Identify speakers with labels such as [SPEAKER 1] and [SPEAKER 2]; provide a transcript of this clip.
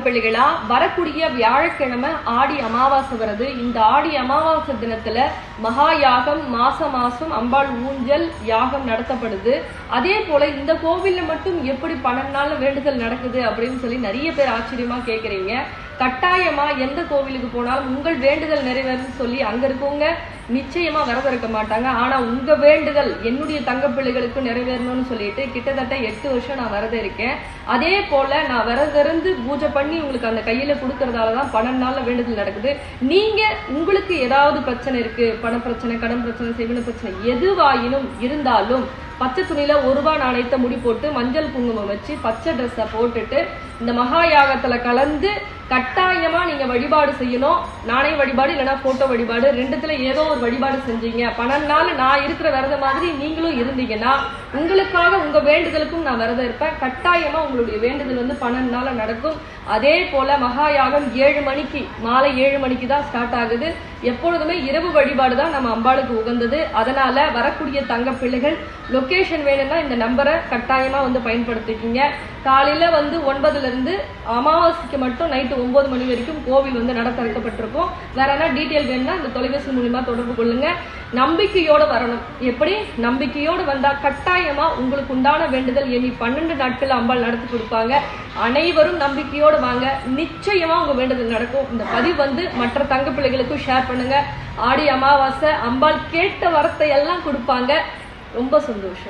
[SPEAKER 1] பிள்ளைகளா, வரக்கூடிய வியாழக்கிழமை ஆடி அமாவாசை வருது. இந்த ஆடி அமாவாசை தினத்துல மகா யாகம், மாசம் அம்பாள் ஊஞ்சல் யாகம் நடத்தப்படுது. அதே போல இந்த கோவில்ல மட்டும் எப்படி 12 நாள்ல வேண்டுதல் நடக்குது அப்படின்னு சொல்லி நிறைய பேர் ஆச்சரியமா கேக்குறீங்க. கட்டாயமா எந்த கோவிலுக்கு போனாலும் உங்கள் வேண்டுதல் நிறைவேறுன்னு சொல்லி அங்க இருக்கவங்க நிச்சயமா விரதம் இருக்க மாட்டாங்க. ஆனா உங்க வேண்டுதல் என்னுடைய தங்க பிள்ளைகளுக்கு நிறைவேறணும்னு சொல்லிட்டு கிட்டத்தட்ட 8 வருஷம் நான் விரதம் இருக்கேன். அதே போல நான் விரதம் இருந்து பூஜை பண்ணி உங்களுக்கு அந்த கையில கொடுக்கறதாலதான் 12 நாள்ல வேண்டுதல் நடக்குது. நீங்க உங்களுக்கு ஏதாவது பிரச்சனை இருக்கு, பண பிரச்சனை, கடன் பிரச்சனை, செய்வன பிரச்சனை எதுவாயினும் இருந்தாலும் பச்சை துணியில 1 ரூபாய் நாணயத்தை முடி போட்டு மஞ்சள் குங்குமம் வச்சு பச்சை ட்ரெஸ்ஸை போட்டுட்டு இந்த மகா யாகத்துல கலந்து கட்டாயமா நீங்க வழிபாடு செய்யணும். நாணய வழிபாடு இல்லைன்னா போட்டோ வழிபாடு, ரெண்டுத்துல ஏதோ ஒரு வழிபாடு செஞ்சீங்க. 12 நாள் நான் இருக்கிற விரதம் மாதிரி நீங்களும் இருந்தீங்கன்னா உங்களுக்காக உங்க வேண்டுதலுக்கும் நான் விரதம் இருப்பேன். கட்டாயமா உங்களுடைய வேண்டுதல் 12 நாள் நடக்கும். அதே போல மகா யாகம் 7 மணிக்கு, மாலை 7 மணிக்கு தான் ஸ்டார்ட் ஆகுது. எப்பொழுதுமே இரவு வழிபாடு தான் நம்ம அம்பாளுக்கு உகந்தது. அதனால வரக்கூடிய தங்க பிள்ளைகள் லொகேஷன் வேணும்னா இந்த நம்பரை கட்டாயமா பயன்படுத்திக்கிங்க. காலையில 9ல இருந்து அமாவாசைக்கு மட்டும் நைட்டு 9 மணி வரைக்கும் கோவில் நட திறக்கப்பட்டிருக்கும். வேற என்ன டீட்டெயில் வேணும்னா இந்த தொலைபேசி மூலியமா தொடர்பு கொள்ளுங்க. நம்பிக்கையோட வரணும். எப்படி நம்பிக்கையோடு வந்தா கட்டாயமா உங்களுக்கு உண்டான வேண்டுதல் எண்ணி 12 நாட்கள் அம்பாள் நடத்தி கொடுப்பாங்க. அனைவரும் நம்பிக்கையோடு வாங்க, நிச்சயமா உங்க வேண்டுதல் நடக்கும். இந்த பதிவு மற்ற தங்க பிள்ளைகளுக்கும் ஷேர் பண்ணுங்க. ஆடி அமாவாசை அம்பாள் கேட்ட வரத்தை எல்லாம் கொடுப்பாங்க. ரொம்ப சந்தோஷம்.